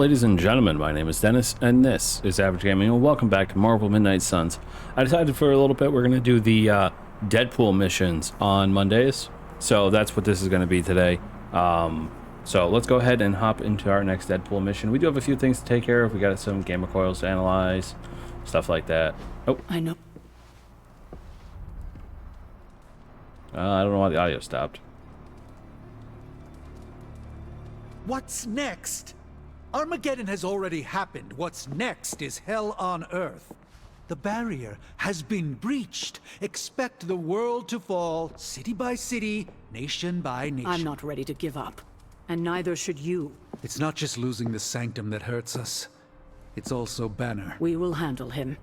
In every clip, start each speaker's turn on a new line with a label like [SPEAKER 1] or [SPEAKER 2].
[SPEAKER 1] ladies and gentlemen, my name is Dennis, and this is Average Gaming, and welcome back to Marvel Midnight Suns. I decided for a little bit we're going to do the Deadpool missions on Mondays, so that's what this is going to be today. So let's go ahead and hop into our next Deadpool mission. We do have a few things to take care of. We got some gamer coils to analyze, stuff like that. Oh,
[SPEAKER 2] I know.
[SPEAKER 1] I don't know why the audio stopped.
[SPEAKER 3] What's next? Armageddon has already happened. What's next is hell on Earth. The barrier has been breached. Expect the world to fall, city by city, nation by nation.
[SPEAKER 2] I'm not ready to give up. And neither should you.
[SPEAKER 3] It's not just losing the Sanctum that hurts us. It's also Banner.
[SPEAKER 2] We will handle him.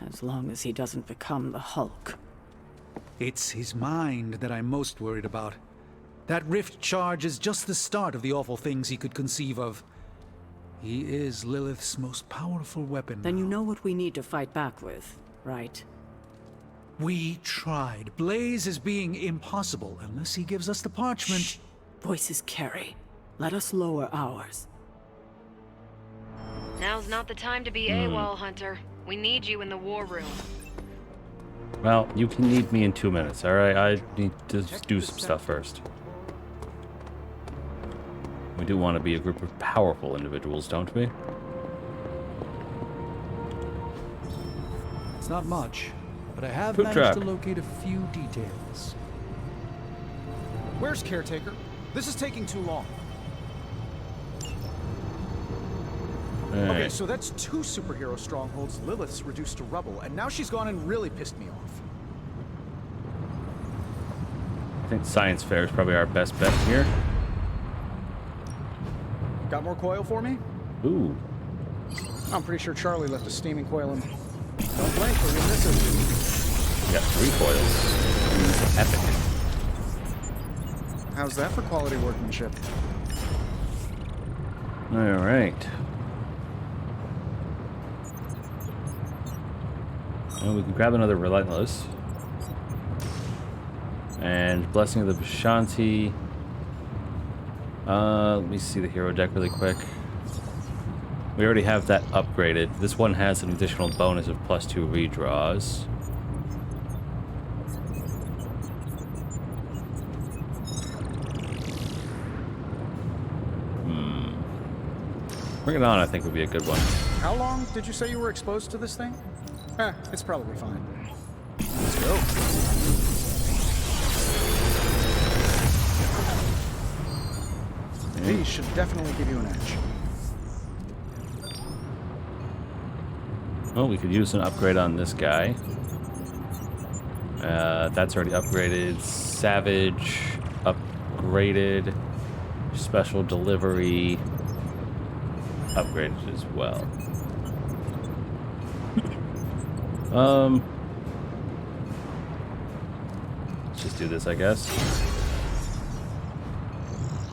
[SPEAKER 2] As long as he doesn't become the Hulk.
[SPEAKER 3] It's his mind that I'm most worried about. That rift charge is just the start of the awful things he could conceive of. He is Lilith's most powerful weapon.
[SPEAKER 2] Then you know what we need to fight back with, right?
[SPEAKER 3] We tried. Blaze is being impossible unless he gives us the parchment.
[SPEAKER 2] Shh. Voices carry. Let us lower ours.
[SPEAKER 4] Now's not the time to be AWOL, Hunter. We need you in the war room.
[SPEAKER 1] Well, you can need me in 2 minutes, alright? I need to do some stuff first. We do want to be a group of powerful individuals, don't we?
[SPEAKER 3] It's not much, but I have
[SPEAKER 1] Food
[SPEAKER 3] managed
[SPEAKER 1] truck.
[SPEAKER 3] to locate a few details.
[SPEAKER 5] Where's Caretaker? This is taking too long. Okay,
[SPEAKER 1] Alright.
[SPEAKER 5] so that's 2 superhero strongholds Lilith's reduced to rubble, and now she's gone and really pissed me off.
[SPEAKER 1] I think Science Fair is probably our best bet here.
[SPEAKER 5] Got more coil for me?
[SPEAKER 1] Ooh.
[SPEAKER 5] I'm pretty sure Charlie left a steaming coil in. Don't blink or you'll miss it.
[SPEAKER 1] We got 3 coils. Epic.
[SPEAKER 5] How's that for quality workmanship?
[SPEAKER 1] Alright. Well, we can grab another Relentless. And Blessing of the Vishanti. Let me see the hero deck really quick. We already have that upgraded. This one has an additional bonus of +2 redraws. Bring It On, I think, would be a good one.
[SPEAKER 5] How long did you say you were exposed to this thing? It's probably fine. Let's go. These should definitely give you an edge.
[SPEAKER 1] Well, we could use an upgrade on this guy. That's already upgraded. Savage, upgraded. Special delivery, upgraded as well. Let's just do this, I guess.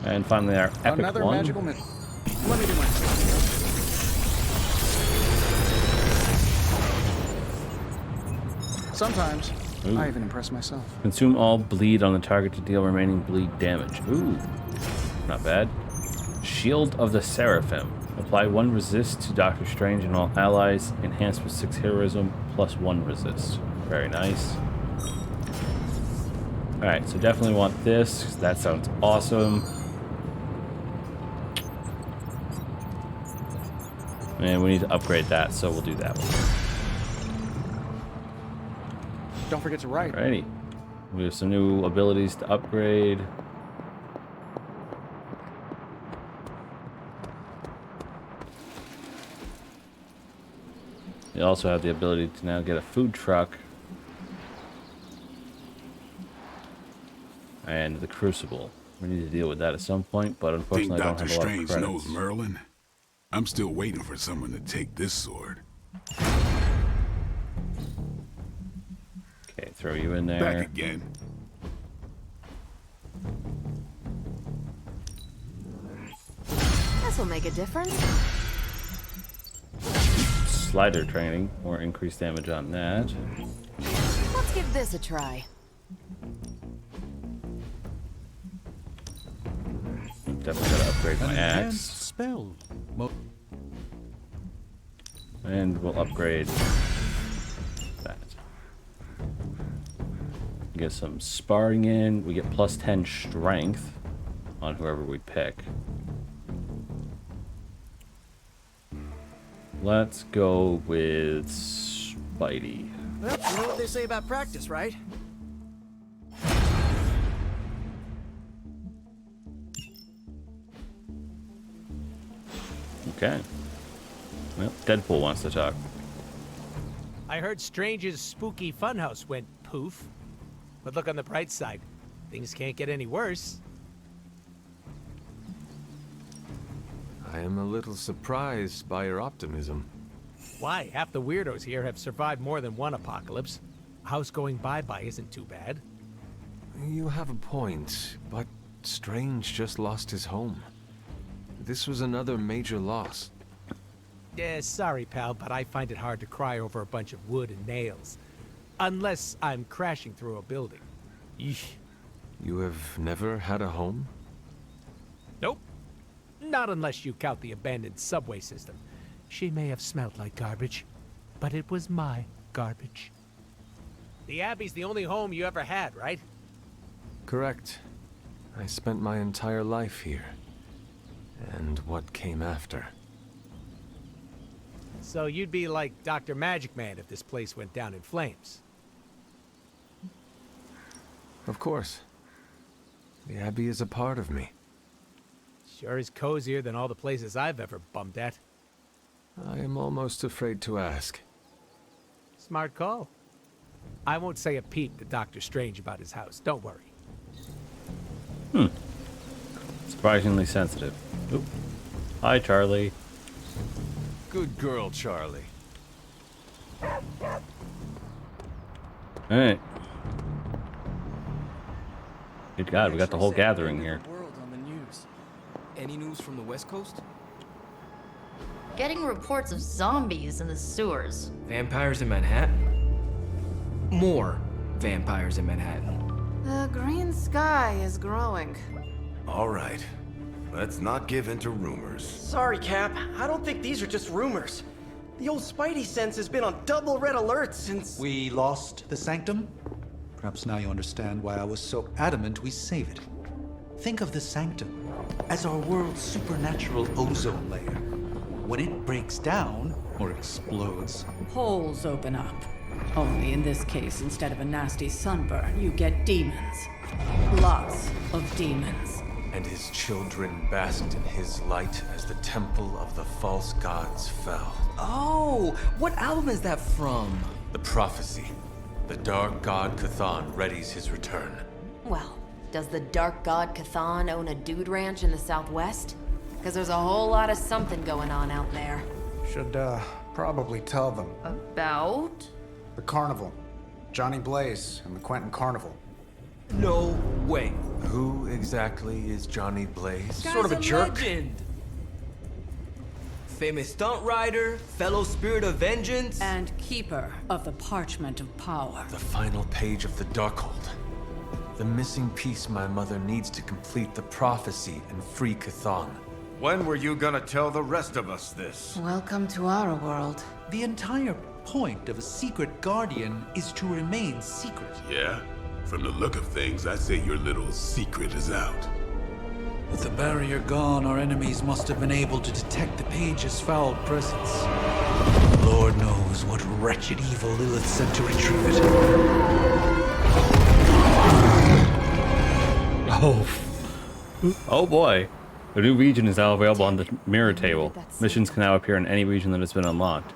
[SPEAKER 1] And finally, our epic
[SPEAKER 5] Another
[SPEAKER 1] one.
[SPEAKER 5] magical minute. Let me do my thing. Sometimes,
[SPEAKER 1] Ooh.
[SPEAKER 5] I even impress myself.
[SPEAKER 1] Consume all bleed on the target to deal remaining bleed damage. Ooh, not bad. Shield of the Seraphim. Apply 1 resist to Doctor Strange and all allies. Enhanced with 6 heroism plus 1 resist. Very nice. Alright, so definitely want this, 'cause that sounds awesome. And we need to upgrade that, so we'll do that one.
[SPEAKER 5] Don't forget to write.
[SPEAKER 1] Alrighty. We have some new abilities to upgrade. We also have the ability to now get a food truck. And the Crucible. We need to deal with that at some point, but
[SPEAKER 6] Think
[SPEAKER 1] unfortunately I don't
[SPEAKER 6] Doctor
[SPEAKER 1] have a lot of
[SPEAKER 6] Strange
[SPEAKER 1] credits.
[SPEAKER 6] knows Merlin? I'm still waiting for someone to take this sword.
[SPEAKER 1] Okay, throw you in there.
[SPEAKER 6] Back again.
[SPEAKER 4] This'll make a difference.
[SPEAKER 1] Slider training, or increased damage on that.
[SPEAKER 4] Let's give this a try.
[SPEAKER 1] Definitely gotta upgrade my
[SPEAKER 3] An enhanced
[SPEAKER 1] axe.
[SPEAKER 3] spell.
[SPEAKER 1] And we'll upgrade that. Get some sparring in. We get plus 10 strength on whoever we pick. Let's go with Spidey.
[SPEAKER 7] Well, you know what they say about practice, right?
[SPEAKER 1] Okay. Well, Deadpool wants to talk.
[SPEAKER 8] I heard Strange's spooky funhouse went poof. But look on the bright side. Things can't get any worse.
[SPEAKER 9] I am a little surprised by your optimism.
[SPEAKER 8] Why? Half the weirdos here have survived more than one apocalypse. A house going bye-bye isn't too bad.
[SPEAKER 9] You have a point, but Strange just lost his home. This was another major loss.
[SPEAKER 8] Sorry, pal, but I find it hard to cry over a bunch of wood and nails. Unless I'm crashing through a building. Yeesh.
[SPEAKER 9] You have never had a home?
[SPEAKER 8] Nope. Not unless you count the abandoned subway system. She may have smelled like garbage, but it was my garbage. The Abbey's the only home you ever had, right?
[SPEAKER 9] Correct. I spent my entire life here. And what came after?
[SPEAKER 8] So you'd be like Dr. Magic Man if this place went down in flames.
[SPEAKER 9] Of course. The Abbey is a part of me.
[SPEAKER 8] Sure is cozier than all the places I've ever bummed at.
[SPEAKER 9] I am almost afraid to ask.
[SPEAKER 8] Smart call. I won't say a peep to Dr. Strange about his house, don't worry.
[SPEAKER 1] Surprisingly sensitive. Oop. Hi, Charlie.
[SPEAKER 9] Good girl, Charlie.
[SPEAKER 1] Alright. Good God, we got the whole gathering here.
[SPEAKER 7] World on the news. Any news from the West Coast?
[SPEAKER 10] Getting reports of zombies in the sewers.
[SPEAKER 7] Vampires in Manhattan? More vampires in Manhattan.
[SPEAKER 2] The green sky is growing.
[SPEAKER 11] All right. Let's not give in to rumors.
[SPEAKER 7] Sorry, Cap. I don't think these are just rumors. The old Spidey sense has been on double red alert since...
[SPEAKER 3] We lost the Sanctum? Perhaps now you understand why I was so adamant we save it. Think of the Sanctum as our world's supernatural ozone layer. When it breaks down, or explodes,
[SPEAKER 2] Holes open up. Only in this case, instead of a nasty sunburn, you get demons. Lots of demons.
[SPEAKER 9] And his children basked in his light as the temple of the false gods fell.
[SPEAKER 7] Oh, what album is that from?
[SPEAKER 9] The prophecy. The dark god Cthon readies his return.
[SPEAKER 10] Well, does the dark god Cthon own a dude ranch in the Southwest? Because there's a whole lot of something going on out there.
[SPEAKER 5] Should, probably tell them.
[SPEAKER 10] About?
[SPEAKER 5] The carnival. Johnny Blaze and the Quentin Carnival.
[SPEAKER 7] No way.
[SPEAKER 9] Who exactly is Johnny Blaze?
[SPEAKER 7] Sort of a jerk. Legend. Famous stunt rider, fellow spirit of vengeance.
[SPEAKER 2] And keeper of the parchment of power.
[SPEAKER 9] The final page of the Darkhold. The missing piece my mother needs to complete the prophecy and free Cthon.
[SPEAKER 11] When were you gonna tell the rest of us this?
[SPEAKER 2] Welcome to our world.
[SPEAKER 3] the entire point of a secret guardian is to remain secret.
[SPEAKER 6] Yeah? From the look of things, I'd say your little secret is out.
[SPEAKER 3] With the barrier gone, our enemies must have been able to detect the page's foul presence. Lord knows what wretched evil Lilith sent to retrieve it.
[SPEAKER 1] Oh boy. A new region is now available on the mirror table. Missions can now appear in any region that has been unlocked.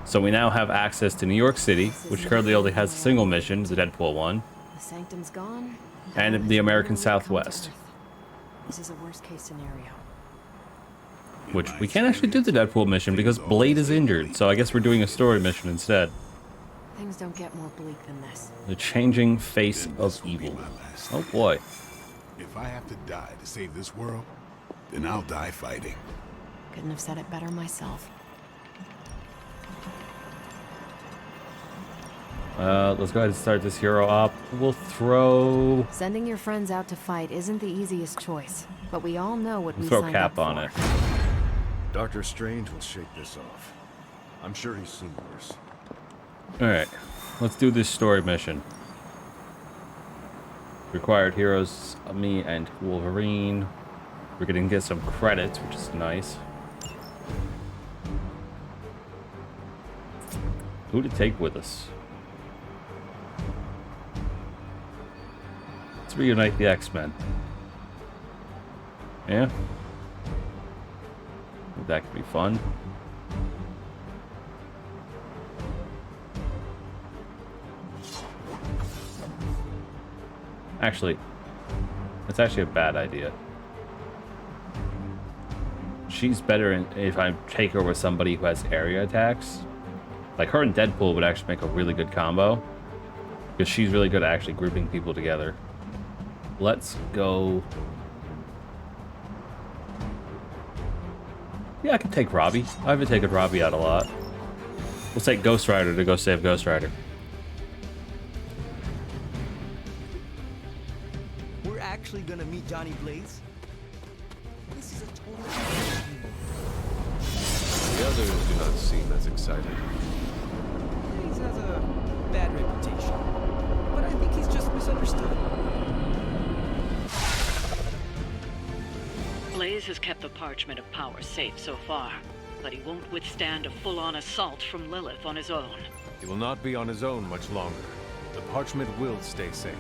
[SPEAKER 1] So we now have access to New York City, which currently only has a single mission, the Deadpool one,
[SPEAKER 4] The Sanctum's gone.
[SPEAKER 1] and the American Southwest,
[SPEAKER 4] This is a worst-case scenario.
[SPEAKER 1] which we can't actually do the Deadpool mission because Blade is injured, so I guess we're doing a story mission instead.
[SPEAKER 4] Things don't get more bleak than this.
[SPEAKER 1] The changing face of evil. Oh boy.
[SPEAKER 6] If I have to die to save this world, then I'll die fighting.
[SPEAKER 4] Couldn't have said it better myself.
[SPEAKER 1] Let's go ahead and start this hero up. We'll throw...
[SPEAKER 4] Sending your friends out to fight isn't the easiest choice, but we all know what we
[SPEAKER 1] throw
[SPEAKER 4] signed
[SPEAKER 1] Cap
[SPEAKER 4] up
[SPEAKER 1] on
[SPEAKER 4] for.
[SPEAKER 1] it.
[SPEAKER 11] Doctor Strange will shake this off. I'm sure he's seen worse.
[SPEAKER 1] Alright, let's do this story mission. Required heroes, me and Wolverine. We're gonna get some credits, which is nice. Who to take with us? Let's reunite the X-Men. Yeah? That could be fun. Actually, that's actually a bad idea. She's better if I take her with somebody who has area attacks. Like her and Deadpool would actually make a really good combo. Because she's really good at actually grouping people together. Let's go. Yeah, I can take Robbie. I've been taking Robbie out a lot. We'll take Ghost Rider to go save Ghost Rider.
[SPEAKER 12] We're actually gonna meet Johnny Blaze? This is a total...
[SPEAKER 9] The others do not seem as excited.
[SPEAKER 12] Blaze has a bad reputation, but I think he's just misunderstood.
[SPEAKER 13] Blaze has kept the Parchment of Power safe so far, but he won't withstand a full-on assault from Lilith on his own.
[SPEAKER 9] He will not be on his own much longer. The Parchment will stay safe.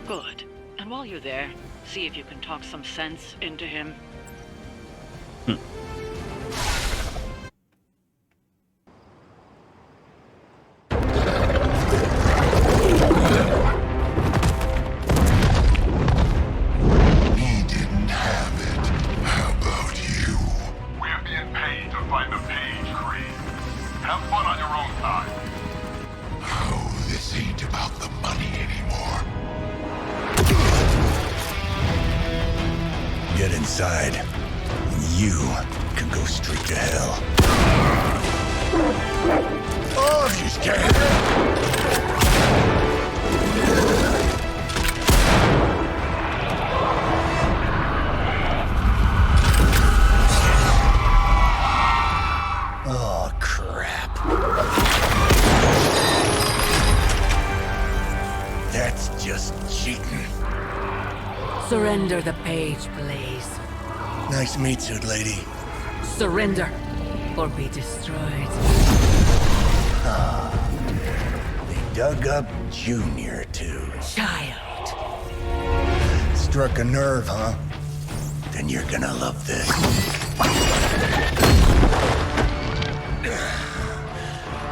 [SPEAKER 13] Good. And while you're there, see if you can talk some sense into him.
[SPEAKER 14] Inside, you can go straight to hell. Oh, if you're scared. Oh, crap. That's just cheating.
[SPEAKER 2] Surrender the page, Blaze.
[SPEAKER 14] Nice meat suit, lady.
[SPEAKER 2] Surrender, or be destroyed.
[SPEAKER 14] They dug up Junior, too.
[SPEAKER 2] Child.
[SPEAKER 14] Struck a nerve, huh? Then you're gonna love this.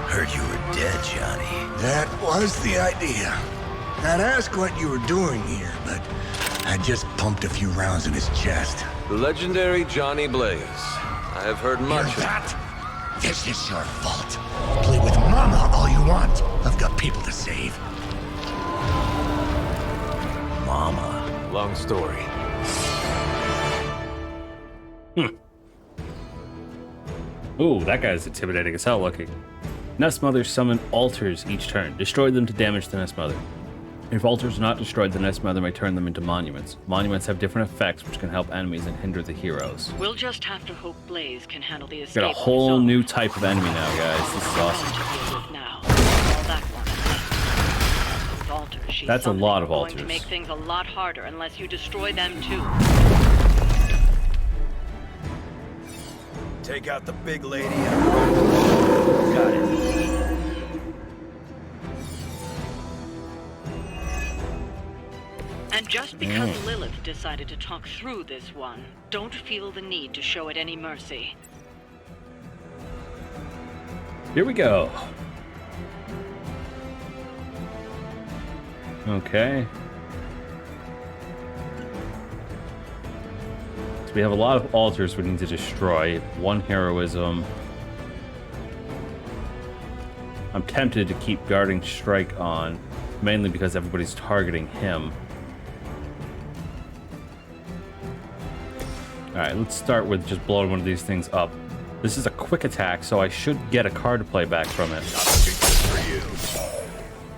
[SPEAKER 14] Heard you were dead, Johnny. That was the idea. I'd ask what you were doing here, but I just pumped a few rounds in his chest.
[SPEAKER 9] The legendary Johnny Blaze. I have heard much
[SPEAKER 14] of that. This is your fault. Play with Mama all you want. I've got people to save. Mama.
[SPEAKER 9] Long story.
[SPEAKER 1] Ooh, that guy's intimidating as hell looking. Nest Mothers summon altars each turn. Destroy them to damage the Nest Mother. If altars are not destroyed, the Nest Mother may turn them into monuments. Monuments have different effects which can help enemies and hinder the heroes.
[SPEAKER 13] We'll just have to hope Blaze can handle the escape.
[SPEAKER 1] Got a whole new type of enemy now, guys. This is awesome. That's a lot of altars.
[SPEAKER 13] Going to make things a lot harder unless you destroy them too.
[SPEAKER 12] Take out the big lady and... Got it.
[SPEAKER 13] And just because Lilith decided to talk through this one, don't feel the need to show it any mercy.
[SPEAKER 1] Here we go. Okay. So we have a lot of altars we need to destroy. 1 heroism. I'm tempted to keep guarding strike on, mainly because everybody's targeting him. Alright, let's start with just blowing one of these things up. This is a quick attack, so I should get a card to play back from it.
[SPEAKER 6] Not looking good for you.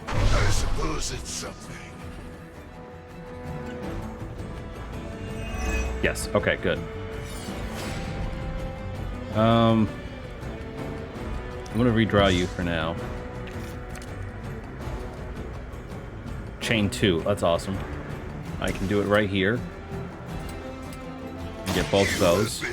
[SPEAKER 6] I suppose it's something.
[SPEAKER 1] Yes, okay, good. I'm gonna redraw you for now. Chain 2, that's awesome. I can do it right here. Get both of those.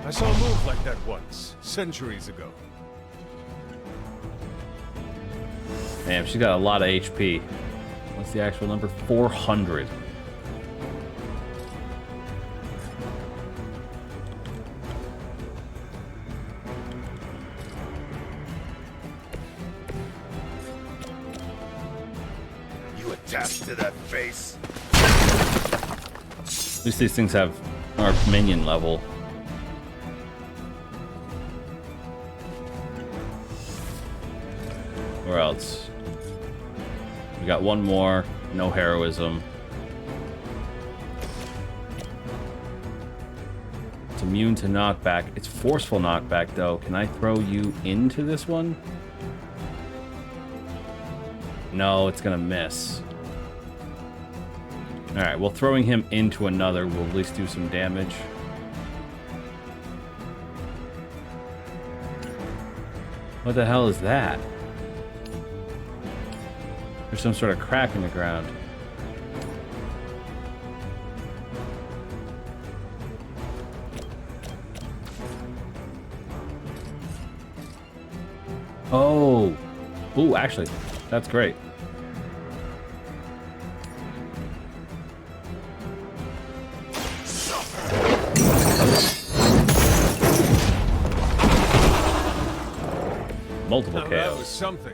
[SPEAKER 9] I saw a move like that once, centuries ago.
[SPEAKER 1] Damn, she's got a lot of HP. What's the actual number? 400.
[SPEAKER 11] You attached to that face?
[SPEAKER 1] At least these things have our minion level. Where else? We got one more. No heroism. It's immune to knockback. It's forceful knockback, though. Can I throw you into this one? No, it's gonna miss. Alright, well, throwing him into another will at least do some damage. What the hell is that? There's some sort of crack in the ground. Oh. Ooh, actually, that's great. Multiple KOs.
[SPEAKER 9] That was something.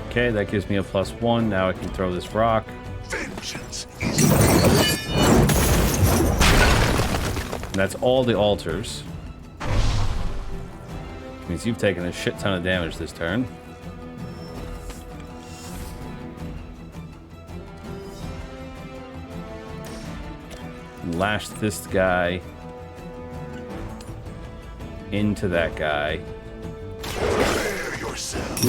[SPEAKER 1] Okay, that gives me a +1. Now I can throw this rock.
[SPEAKER 6] Vengeance
[SPEAKER 1] And that's all the altars. Means you've taken a shit ton of damage this turn. Lash this guy into that guy.
[SPEAKER 6] Prepare yourself.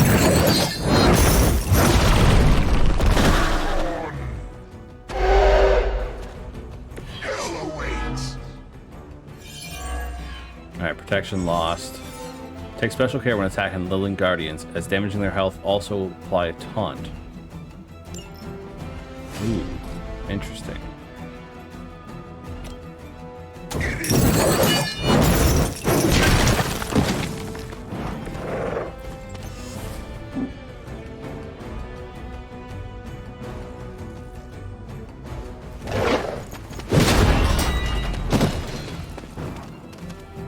[SPEAKER 6] Hell awaits.
[SPEAKER 1] Alright, protection lost. Take special care when attacking Lillian Guardians, as damaging their health also apply a taunt. Ooh, interesting.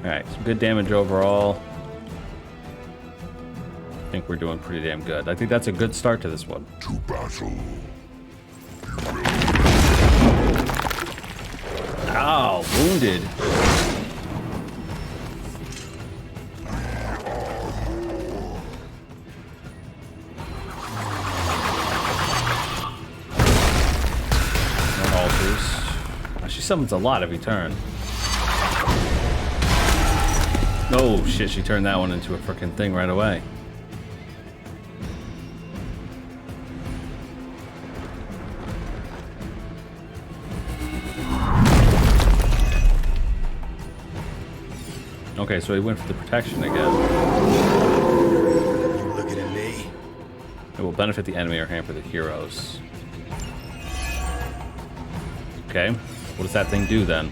[SPEAKER 1] Alright, some good damage overall. I think we're doing pretty damn good. I think that's a good start to this one.
[SPEAKER 6] To battle.
[SPEAKER 1] Ow, wounded. One altars. She summons a lot every turn. Oh shit, she turned that one into a freaking thing right away. Okay, so he went for the protection again.
[SPEAKER 11] You looking at me?
[SPEAKER 1] It will benefit the enemy or hamper the heroes. Okay, what does that thing do then?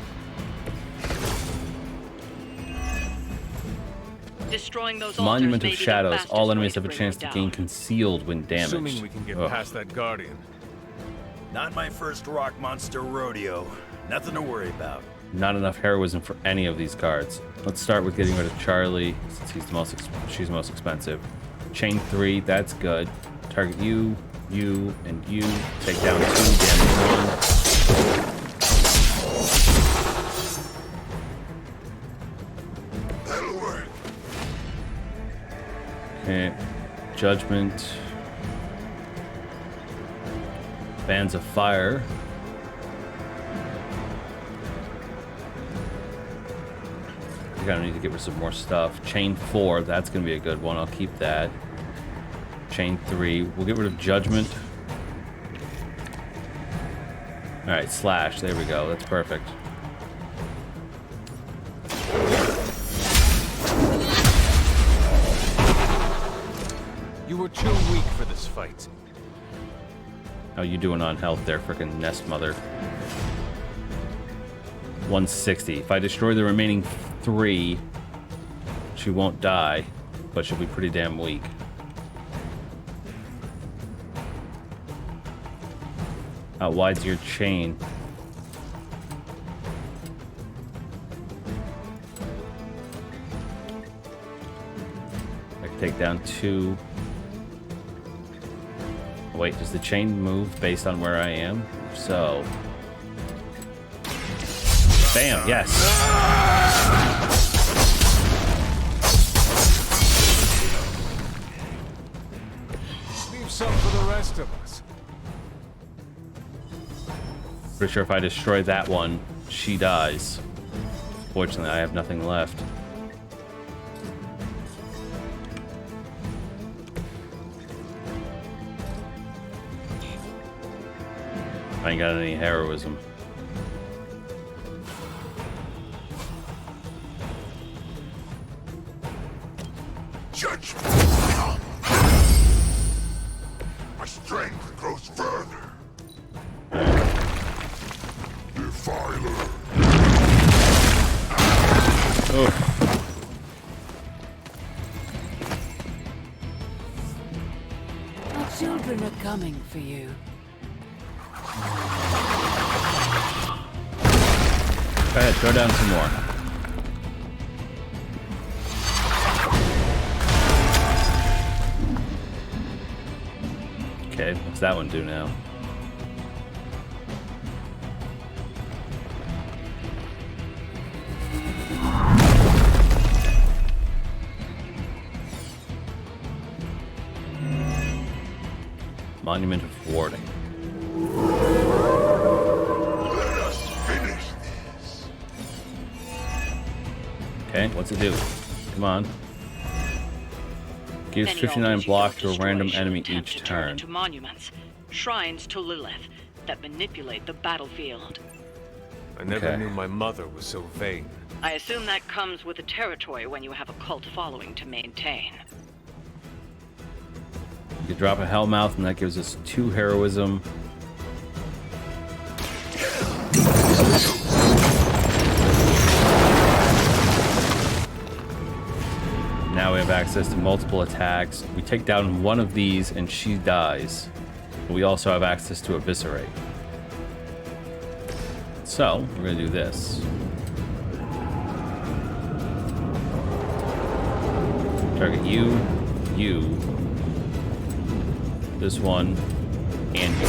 [SPEAKER 13] Destroying those
[SPEAKER 1] Monument
[SPEAKER 13] altars
[SPEAKER 1] of
[SPEAKER 13] may be the
[SPEAKER 1] Shadows.
[SPEAKER 13] fastest
[SPEAKER 1] All
[SPEAKER 13] way
[SPEAKER 1] enemies
[SPEAKER 13] to
[SPEAKER 1] have a
[SPEAKER 13] bring
[SPEAKER 1] chance
[SPEAKER 13] her
[SPEAKER 1] to
[SPEAKER 13] down.
[SPEAKER 1] gain concealed when damaged.
[SPEAKER 9] Assuming we can get past that Guardian.
[SPEAKER 11] Not my first rock monster rodeo. Nothing to worry about.
[SPEAKER 1] Not enough heroism for any of these cards. Let's start with getting rid of Charlie, since he's the most she's the most expensive. Chain 3, that's good. Target you, you, and you. Take down 2, damage 1.
[SPEAKER 6] That'll work.
[SPEAKER 1] Okay, Judgment. Bands of Fire. We're gonna need to get rid of some more stuff. Chain 4, that's gonna be a good one. I'll keep that. Chain 3, we'll get rid of Judgment. Alright, slash. There we go. That's perfect.
[SPEAKER 9] You were too weak for this fight.
[SPEAKER 1] How you doing on health there, frickin' nest mother? 160. If I destroy the remaining 3, she won't die, but she'll be pretty damn weak. How wide's your chain? I can take down 2. Wait, does the chain move based on where I am? So... Bam, yes!
[SPEAKER 9] Leave some for the rest of us.
[SPEAKER 1] Pretty sure if I destroy that one, she dies. Fortunately, I have nothing left. I ain't got any heroism.
[SPEAKER 6] Judge me. My strength grows further. Defiler.
[SPEAKER 1] Oh.
[SPEAKER 2] Our children are coming for you.
[SPEAKER 1] Go ahead, throw down some more. Okay, what's that one do now? Monument of Warding.
[SPEAKER 6] Let us finish this.
[SPEAKER 1] Okay, what's it do? Come on. Gives
[SPEAKER 13] Many
[SPEAKER 1] 59
[SPEAKER 13] altars you
[SPEAKER 1] block
[SPEAKER 13] don't
[SPEAKER 1] to a
[SPEAKER 13] destroy
[SPEAKER 1] random
[SPEAKER 13] shall
[SPEAKER 1] enemy
[SPEAKER 13] attempt
[SPEAKER 1] each
[SPEAKER 13] to turn
[SPEAKER 1] turn.
[SPEAKER 13] into monuments, shrines to Lilith that manipulate the battlefield.
[SPEAKER 9] I never
[SPEAKER 1] Okay.
[SPEAKER 9] knew my mother was so vain.
[SPEAKER 13] I assume that comes with the territory when you have a cult following to maintain.
[SPEAKER 1] You can drop a Hellmouth, and that gives us 2 heroism. Now we have access to multiple attacks. We take down one of these, and she dies. But we also have access to Eviscerate. So, we're going to do this. Target you, this one, and you.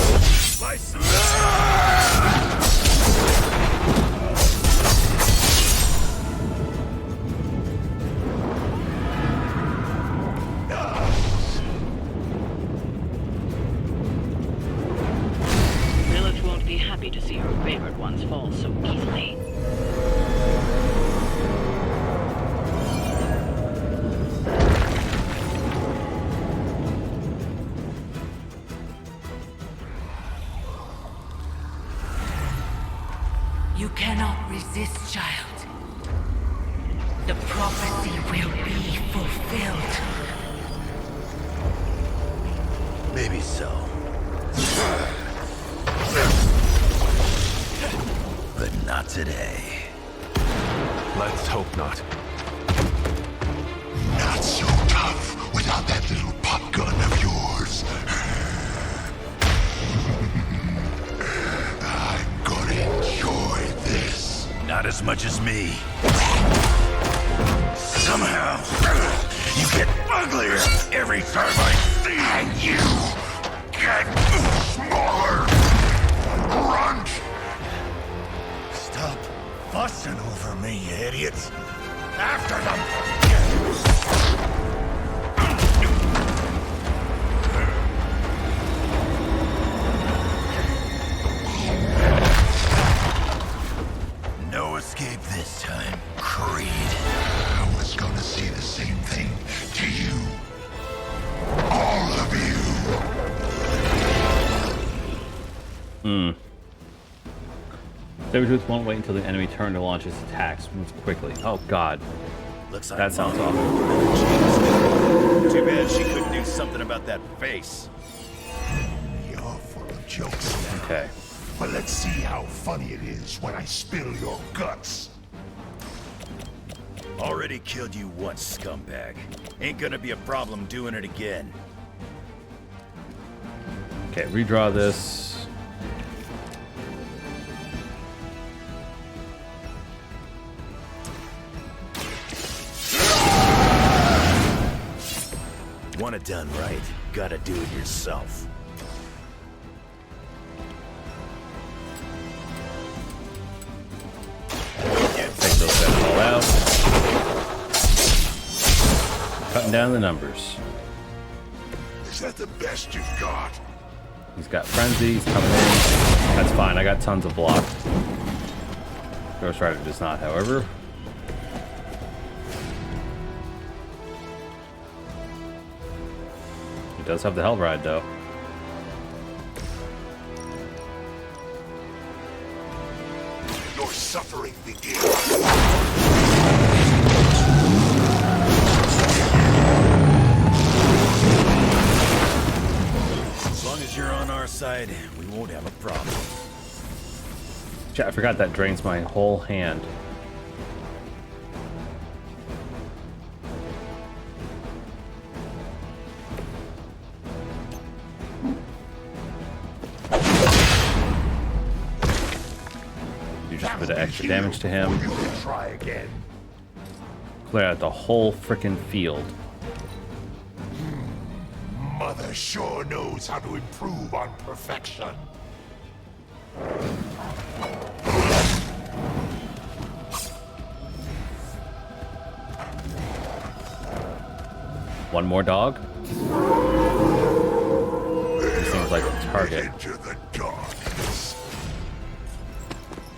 [SPEAKER 13] Lilith won't be happy to see her favorite ones fall so easily.
[SPEAKER 2] You cannot resist, child. The prophecy will be fulfilled.
[SPEAKER 11] Maybe so. But not today.
[SPEAKER 9] Let's hope not.
[SPEAKER 6] Not so tough without that little pop gun of yours. I'm gonna enjoy this.
[SPEAKER 11] Not as much as me. Somehow, you get uglier every time I see you.
[SPEAKER 6] And you get smaller. Grunt.
[SPEAKER 11] Stop fussing over me, you idiots. After them. No escape this time, Creed.
[SPEAKER 6] I was gonna say the same thing to you. All of you.
[SPEAKER 1] Sabretooth won't wait until the enemy turn to launch his attacks. Moves quickly. Oh god.
[SPEAKER 11] Looks like
[SPEAKER 1] That sounds
[SPEAKER 11] Mom.
[SPEAKER 1] awful.
[SPEAKER 11] Too bad she couldn't do something about that face.
[SPEAKER 6] You're full of jokes now.
[SPEAKER 1] Okay.
[SPEAKER 6] But let's see how funny it is when I spill your guts.
[SPEAKER 11] Already killed you once, scumbag. Ain't gonna be a problem doing it again.
[SPEAKER 1] Okay, redraw this.
[SPEAKER 11] Want it done right, gotta do it yourself.
[SPEAKER 1] Take those guys all out. Cutting down the numbers.
[SPEAKER 6] Is that the best you've got?
[SPEAKER 1] He's got Frenzy, he's coming in. That's fine, I got tons of block. Ghost Rider does not, however. He does have the Hell Ride, though.
[SPEAKER 6] Your suffering begins.
[SPEAKER 11] As long as you're on our side, we won't have a problem.
[SPEAKER 1] Shit, I forgot that drains my whole hand. Do just a bit of extra damage to him.
[SPEAKER 6] You can try again.
[SPEAKER 1] Clear out the whole frickin' field.
[SPEAKER 6] Mother sure knows how to improve on perfection.
[SPEAKER 1] One more dog. This seems like a target.
[SPEAKER 6] Into the darkness.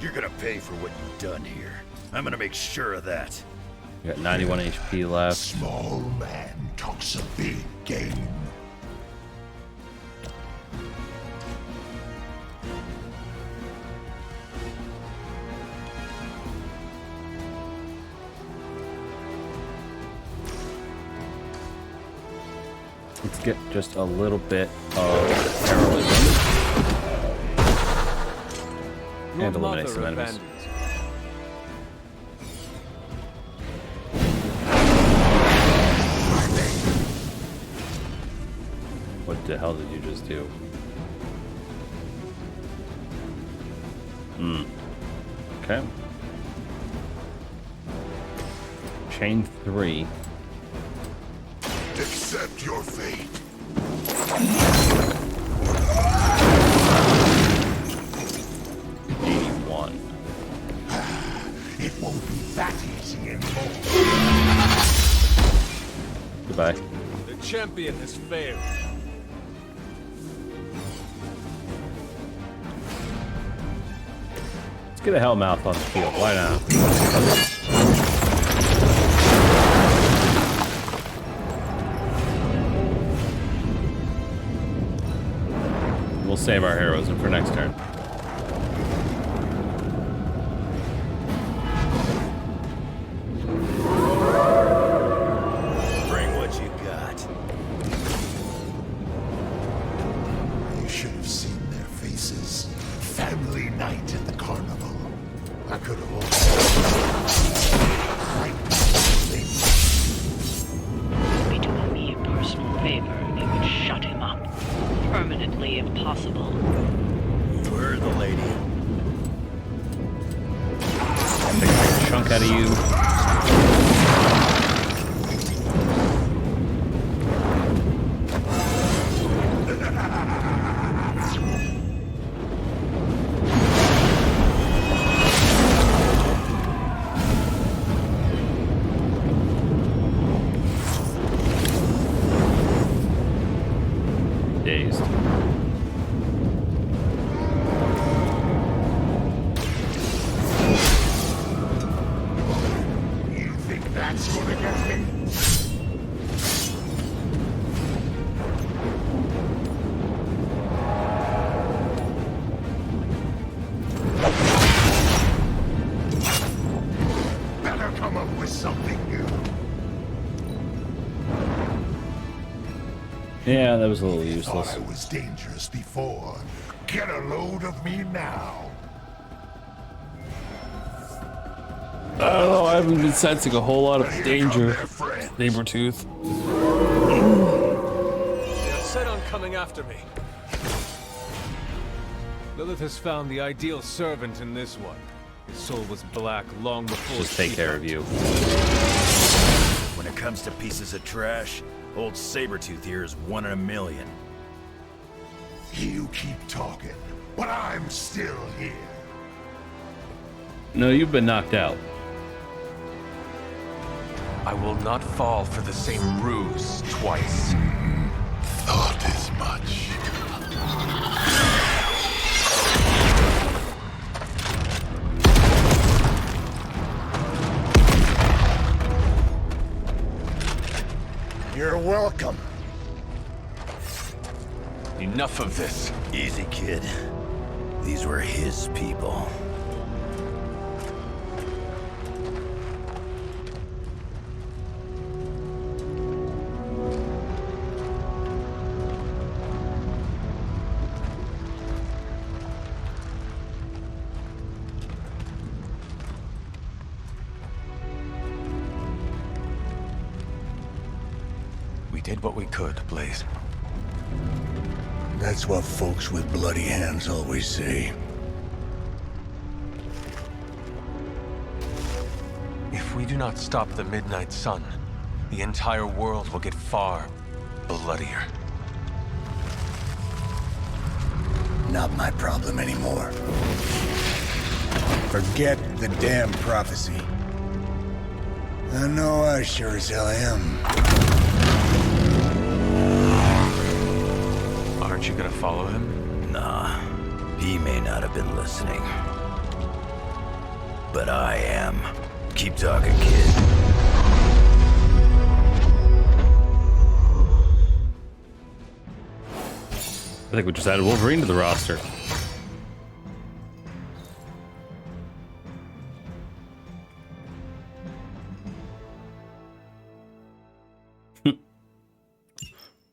[SPEAKER 11] You're gonna pay for what you've done here. I'm gonna make sure of that.
[SPEAKER 1] You got 91 HP left.
[SPEAKER 6] Small man talks a big game.
[SPEAKER 1] Let's get just a little bit of heroism. And eliminate some enemies. What the hell did you just do? Okay. Chain 3.
[SPEAKER 6] Accept your fate.
[SPEAKER 1] 81.
[SPEAKER 6] It won't be that easy anymore.
[SPEAKER 1] Goodbye.
[SPEAKER 8] The champion has failed.
[SPEAKER 1] Let's get a Hellmouth on the field. Why not? We'll save our heroism for next turn.
[SPEAKER 11] Bring what you got.
[SPEAKER 6] You should have seen their faces. Family night at the carnival. I could have also...
[SPEAKER 13] If we do me a personal favor, it would shut him up. Permanently if possible.
[SPEAKER 11] You heard the lady.
[SPEAKER 1] Take a chunk out of you. Dazed.
[SPEAKER 6] You think that's gonna get me? something new.
[SPEAKER 1] Yeah, that was a little
[SPEAKER 6] Thought
[SPEAKER 1] useless.
[SPEAKER 6] I was dangerous before. Get a load of me now.
[SPEAKER 1] I don't know, I haven't been sensing a whole lot of danger. Sabretooth.
[SPEAKER 9] They're set on coming after me. Lilith has found the ideal servant in this one. His soul was black long before.
[SPEAKER 1] Just take care of you.
[SPEAKER 11] When it comes to pieces of trash, old Sabretooth here is 1 in a million.
[SPEAKER 6] You keep talking, but I'm still here.
[SPEAKER 1] No, you've been knocked out.
[SPEAKER 9] I will not fall for the same ruse twice.
[SPEAKER 6] Thought as much.
[SPEAKER 14] You're welcome.
[SPEAKER 9] Enough of this.
[SPEAKER 11] Easy, kid. These were his people.
[SPEAKER 9] We did what we could, Blaze.
[SPEAKER 14] That's what folks with bloody hands always say.
[SPEAKER 9] If we do not stop the Midnight Sun, the entire world will get far bloodier.
[SPEAKER 14] Not my problem anymore. Forget the damn prophecy. I know I sure as hell am.
[SPEAKER 9] Aren't you gonna follow him?
[SPEAKER 11] Nah, he may not have been listening. But I am. Keep talking, kid.
[SPEAKER 1] I think we just added Wolverine to the roster.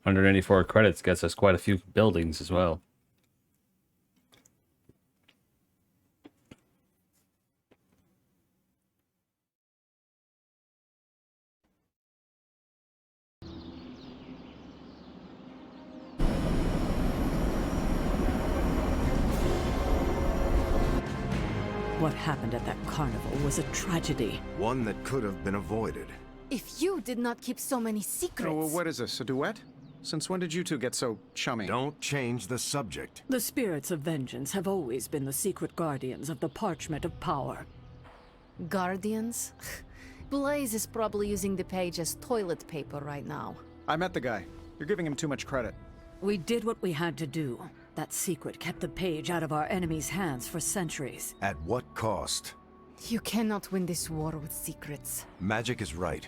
[SPEAKER 1] $184 credits gets us quite a few buildings as well.
[SPEAKER 2] What happened at that carnival was a tragedy.
[SPEAKER 15] One that could have been avoided.
[SPEAKER 16] If you did not keep so many secrets...
[SPEAKER 5] Oh, well, what is this, a duet? Since when did you two get so chummy?
[SPEAKER 15] Don't change the subject.
[SPEAKER 2] The spirits of vengeance have always been the secret guardians of the parchment of power.
[SPEAKER 16] Guardians? Blaze is probably using the page as toilet paper right now.
[SPEAKER 5] I met the guy. You're giving him too much credit.
[SPEAKER 2] We did what we had to do. That secret kept the page out of our enemies' hands for centuries.
[SPEAKER 15] At what cost?
[SPEAKER 16] You cannot win this war with secrets.
[SPEAKER 15] Magic is right.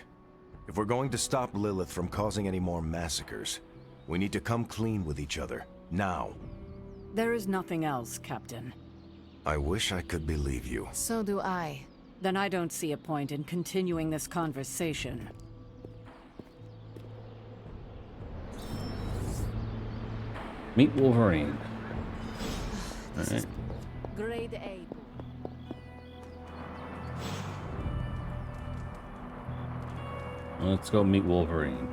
[SPEAKER 15] If we're going to stop Lilith from causing any more massacres, we need to come clean with each other. Now.
[SPEAKER 2] There is nothing else, Captain.
[SPEAKER 15] I wish I could believe you.
[SPEAKER 16] So do I.
[SPEAKER 2] Then I don't see a point in continuing this conversation.
[SPEAKER 1] Meet Wolverine. Alright.
[SPEAKER 16] Grade A.
[SPEAKER 1] Let's go meet Wolverine.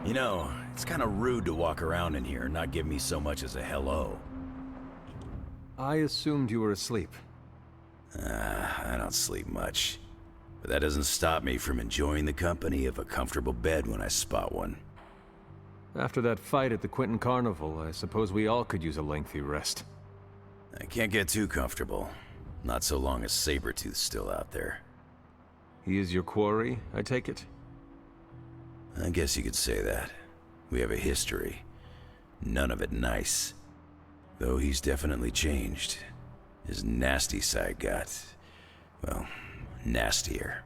[SPEAKER 11] You know, it's kind of rude to walk around in here and not give me so much as a hello.
[SPEAKER 9] I assumed you were asleep.
[SPEAKER 11] I don't sleep much. But that doesn't stop me from enjoying the company of a comfortable bed when I spot one.
[SPEAKER 9] After that fight at the Quentin Carnival, I suppose we all could use a lengthy rest.
[SPEAKER 11] I can't get too comfortable. Not so long as Sabretooth's still out there.
[SPEAKER 9] He is your quarry, I take it?
[SPEAKER 11] I guess you could say that. We have a history. None of it nice. Though he's definitely changed. His nasty side got, well, nastier.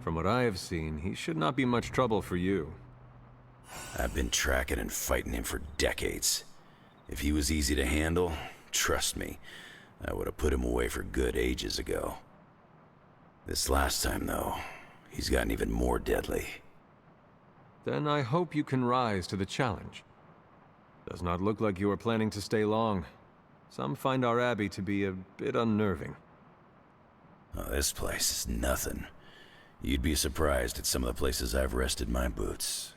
[SPEAKER 9] From what I have seen, he should not be much trouble for you.
[SPEAKER 11] I've been tracking and fighting him for decades. If he was easy to handle, trust me, I would have put him away for good ages ago. This last time, though, he's gotten even more deadly.
[SPEAKER 9] Then I hope you can rise to the challenge. Does not look like you are planning to stay long. Some find our abbey to be a bit unnerving.
[SPEAKER 11] Oh, this place is nothing. You'd be surprised at some of the places I've rested my boots.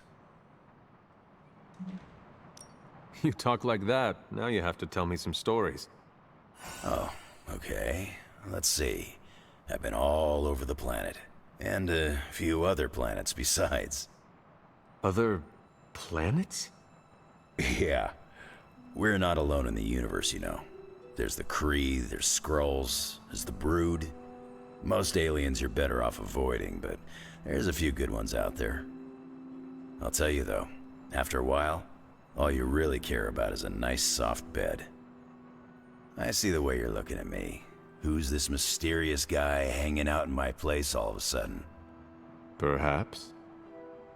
[SPEAKER 9] You talk like that, now you have to tell me some stories.
[SPEAKER 11] Oh, okay. Let's see. I've been all over the planet. And a few other planets besides.
[SPEAKER 9] Other planets?
[SPEAKER 11] Yeah. We're not alone in the universe, you know. There's the Kree, there's Skrulls, there's the Brood. Most aliens you're better off avoiding, but there's a few good ones out there. I'll tell you though, after a while, all you really care about is a nice soft bed. I see the way you're looking at me. Who's this mysterious guy hanging out in my place all of a sudden?
[SPEAKER 9] Perhaps.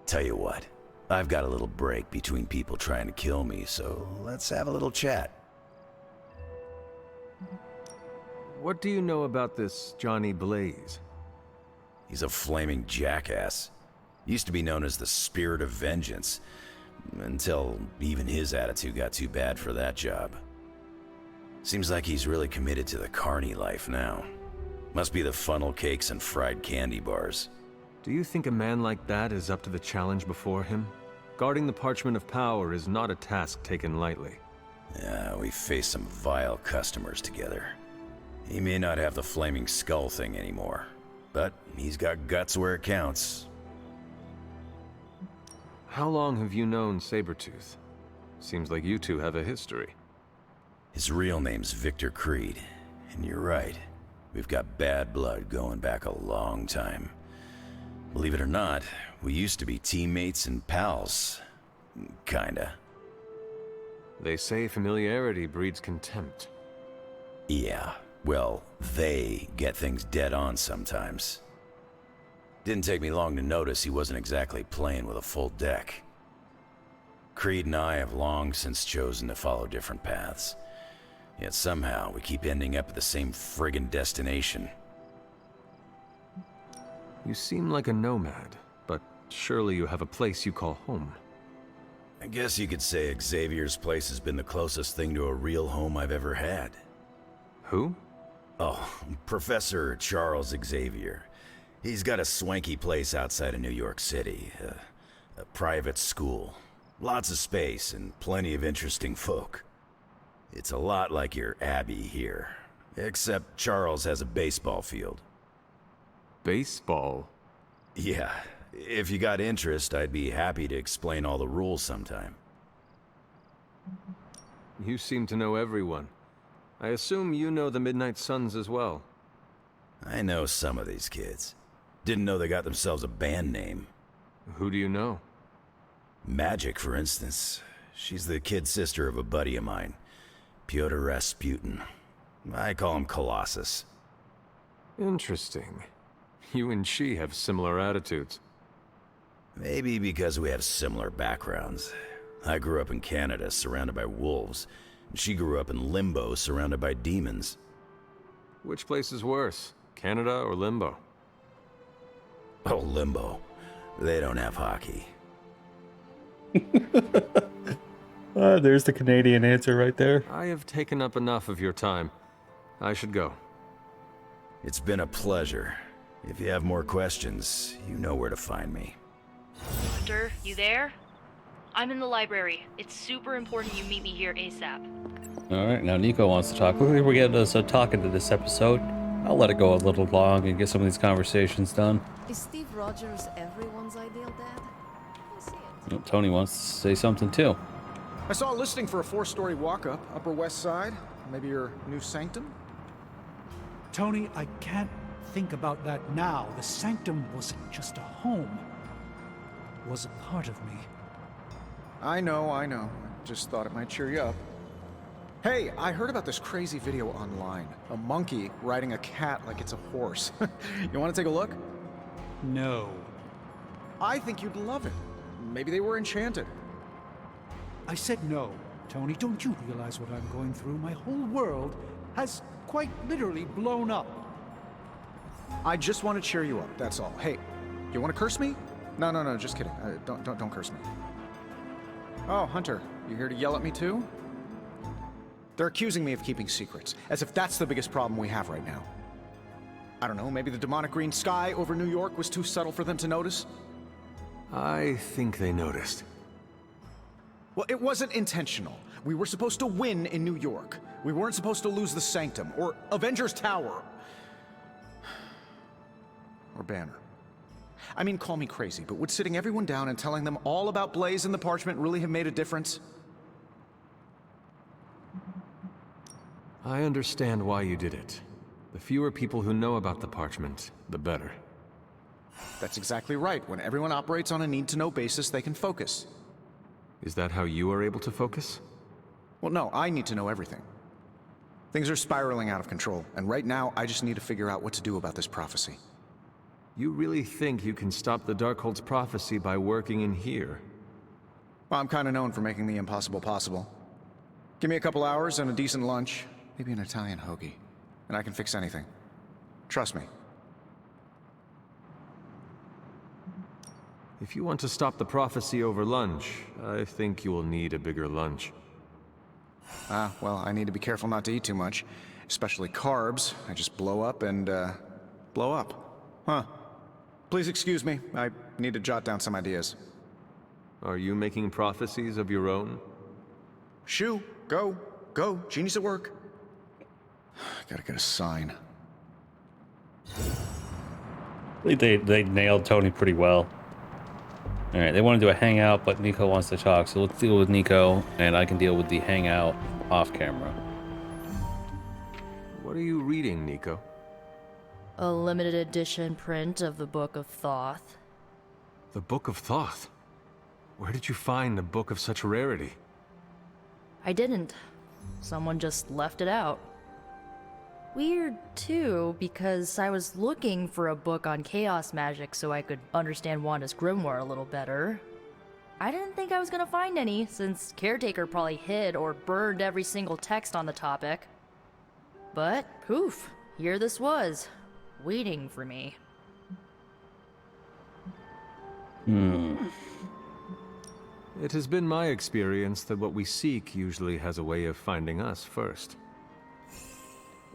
[SPEAKER 11] Tell you what, I've got a little break between people trying to kill me, so let's have a little chat.
[SPEAKER 9] What do you know about this Johnny Blaze?
[SPEAKER 11] He's a flaming jackass. Used to be known as the Spirit of Vengeance, until even his attitude got too bad for that job. Seems like he's really committed to the carny life now. Must be the funnel cakes and fried candy bars.
[SPEAKER 9] Do you think a man like that is up to the challenge before him? Guarding the Parchment of Power is not a task taken lightly.
[SPEAKER 11] Yeah, we faced some vile customers together. He may not have the flaming skull thing anymore, but he's got guts where it counts.
[SPEAKER 9] How long have you known Sabretooth? Seems like you two have a history.
[SPEAKER 11] His real name's Victor Creed, and you're right. We've got bad blood going back a long time. Believe it or not, we used to be teammates and pals. Kinda.
[SPEAKER 9] They say familiarity breeds contempt.
[SPEAKER 11] Yeah, well, they get things dead on sometimes. Didn't take me long to notice he wasn't exactly playing with a full deck. Creed and I have long since chosen to follow different paths. Yet somehow we keep ending up at the same friggin' destination.
[SPEAKER 9] You seem like a nomad, but surely you have a place you call home.
[SPEAKER 11] I guess you could say Xavier's place has been the closest thing to a real home I've ever had.
[SPEAKER 9] Who?
[SPEAKER 11] Oh, Professor Charles Xavier. He's got a swanky place outside of New York City. A private school. Lots of space and plenty of interesting folk. It's a lot like your Abbey here. Except Charles has a baseball field.
[SPEAKER 9] Baseball?
[SPEAKER 11] Yeah. If you got interest, I'd be happy to explain all the rules sometime.
[SPEAKER 9] You seem to know everyone. I assume you know the Midnight Suns as well.
[SPEAKER 11] I know some of these kids. Didn't know they got themselves a band name.
[SPEAKER 9] Who do you know?
[SPEAKER 11] Magic, for instance. She's the kid sister of a buddy of mine, Pyotr Rasputin. I call him Colossus.
[SPEAKER 9] Interesting. You and she have similar attitudes.
[SPEAKER 11] Maybe because we have similar backgrounds. I grew up in Canada, surrounded by wolves. She grew up in Limbo, surrounded by demons.
[SPEAKER 9] Which place is worse, Canada or Limbo?
[SPEAKER 11] Oh, Limbo. They don't have hockey.
[SPEAKER 1] There's the Canadian answer right there.
[SPEAKER 9] I have taken up enough of your time. I should go.
[SPEAKER 11] It's been a pleasure. If you have more questions, you know where to find me.
[SPEAKER 4] Hunter, you there? I'm in the library. It's super important you meet me here ASAP.
[SPEAKER 1] Alright, now Nico wants to talk. Quickly, we get us talking to this episode. I'll let it go a little long and get some of these conversations done.
[SPEAKER 16] Is Steve Rogers everyone's ideal dad? I see it.
[SPEAKER 1] Oh, Tony wants to say something too.
[SPEAKER 5] I saw a listing for a 4-story walk-up, Upper West Side. Maybe your new sanctum?
[SPEAKER 3] Tony, I can't think about that now. The sanctum wasn't just a home. It was a part of me.
[SPEAKER 5] I know. I just thought it might cheer you up. Hey, I heard about this crazy video online. A monkey riding a cat like it's a horse. You want to take a look?
[SPEAKER 3] No.
[SPEAKER 5] I think you'd love it. Maybe they were enchanted.
[SPEAKER 3] I said no. Tony, don't you realize what I'm going through? My whole world has quite literally blown up.
[SPEAKER 5] I just want to cheer you up, that's all. Hey, you want to curse me? No, just kidding. Don't curse me. Oh, Hunter, you here to yell at me too? They're accusing me of keeping secrets, as if that's the biggest problem we have right now. I don't know, maybe the demonic green sky over New York was too subtle for them to notice?
[SPEAKER 9] I think they noticed.
[SPEAKER 5] Well, it wasn't intentional. We were supposed to win in New York. We weren't supposed to lose the Sanctum, or Avengers Tower. Or Banner. I mean, call me crazy, but would sitting everyone down and telling them all about Blaze and the Parchment really have made a difference?
[SPEAKER 9] I understand why you did it. The fewer people who know about the Parchment, the better.
[SPEAKER 5] That's exactly right. When everyone operates on a need-to-know basis, they can focus.
[SPEAKER 9] Is that how you are able to focus?
[SPEAKER 5] Well, no, I need to know everything. Things are spiraling out of control, and right now, I just need to figure out what to do about this prophecy.
[SPEAKER 9] You really think you can stop the Darkhold's prophecy by working in here?
[SPEAKER 5] Well, I'm kind of known for making the impossible possible. Give me a couple hours and a decent lunch, maybe an Italian hoagie, and I can fix anything. Trust me.
[SPEAKER 9] If you want to stop the prophecy over lunch, I think you will need a bigger lunch.
[SPEAKER 5] Well, I need to be careful not to eat too much, especially carbs. I just blow up and, blow up. Huh. Please excuse me, I need to jot down some ideas.
[SPEAKER 9] Are you making prophecies of your own?
[SPEAKER 5] Shoo, go, genius at work. Gotta get a sign.
[SPEAKER 1] I think they nailed Tony pretty well. Alright, they want to do a hangout, but Nico wants to talk, so let's deal with Nico, and I can deal with the hangout off camera.
[SPEAKER 9] What are you reading, Nico?
[SPEAKER 17] A limited edition print of the Book of Thoth.
[SPEAKER 9] The Book of Thoth? Where did you find a book of such rarity?
[SPEAKER 17] I didn't. Someone just left it out. Weird, too, because I was looking for a book on chaos magic so I could understand Wanda's grimoire a little better. I didn't think I was gonna find any, since Caretaker probably hid or burned every single text on the topic. But, poof, here this was, waiting for me.
[SPEAKER 9] It has been my experience that what we seek usually has a way of finding us first.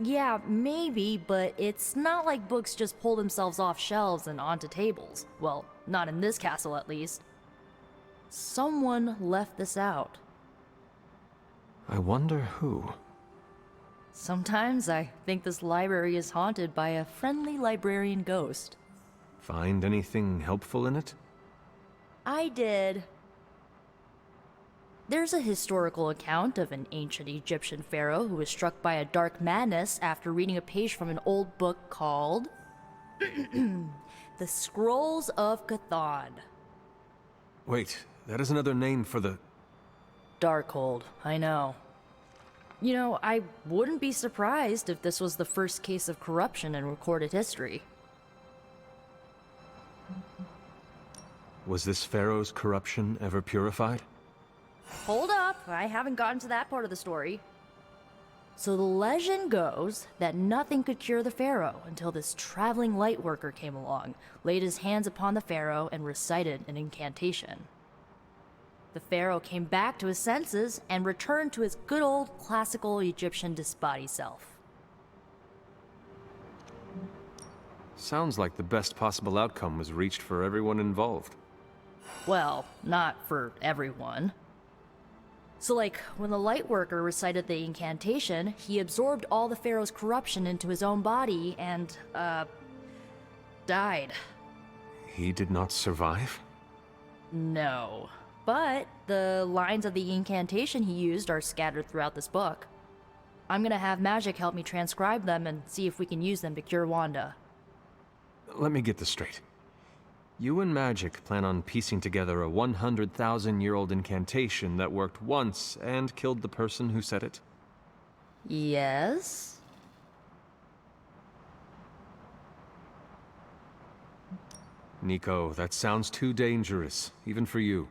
[SPEAKER 17] Yeah, maybe, but it's not like books just pull themselves off shelves and onto tables. Well, not in this castle at least. Someone left this out.
[SPEAKER 9] I wonder who.
[SPEAKER 17] Sometimes I think this library is haunted by a friendly librarian ghost.
[SPEAKER 9] Find anything helpful in it?
[SPEAKER 17] I did. There's a historical account of an ancient Egyptian pharaoh who was struck by a dark madness after reading a page from an old book called The Scrolls of Chthon.
[SPEAKER 9] Wait, that is another name for the...
[SPEAKER 17] Darkhold, I know. You know, I wouldn't be surprised if this was the first case of corruption in recorded history.
[SPEAKER 9] Was this pharaoh's corruption ever purified?
[SPEAKER 17] Hold up, I haven't gotten to that part of the story. So the legend goes that nothing could cure the pharaoh until this traveling light worker came along, laid his hands upon the pharaoh, and recited an incantation. The pharaoh came back to his senses and returned to his good old classical Egyptian disbody self.
[SPEAKER 9] Sounds like the best possible outcome was reached for everyone involved.
[SPEAKER 17] Well, not for everyone. So like, when the Lightworker recited the incantation, he absorbed all the pharaoh's corruption into his own body and, died.
[SPEAKER 9] He did not survive?
[SPEAKER 17] No. But the lines of the incantation he used are scattered throughout this book. I'm gonna have Magic help me transcribe them and see if we can use them to cure Wanda.
[SPEAKER 9] Let me get this straight. You and Magic plan on piecing together a 100,000-year-old incantation that worked once and killed the person who said it?
[SPEAKER 17] Yes?
[SPEAKER 9] Nico, that sounds too dangerous, even for you.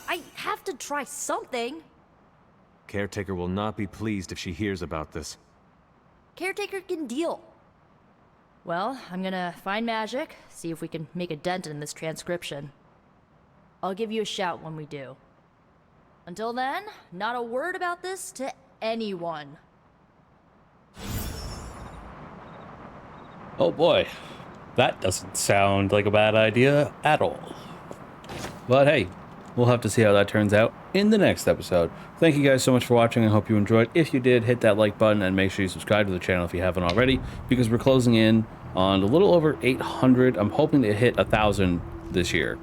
[SPEAKER 17] I have to try something.
[SPEAKER 9] Caretaker will not be pleased if she hears about this.
[SPEAKER 17] Caretaker can deal. Well, I'm gonna find magic, see if we can make a dent in this transcription. I'll give you a shout when we do. Until then, not a word about this to anyone.
[SPEAKER 1] Oh boy, that doesn't sound like a bad idea at all. But hey, we'll have to see how that turns out in the next episode. Thank you guys so much for watching. I hope you enjoyed. If you did, hit that like button and make sure you subscribe to the channel if you haven't already, because we're closing in on a little over 800. I'm hoping to hit 1,000 this year.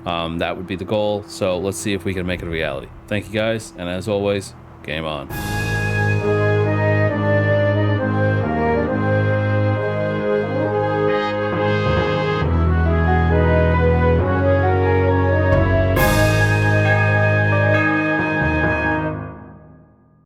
[SPEAKER 1] That would be the goal. So let's see if we can make it a reality. Thank you guys. And as always, game on.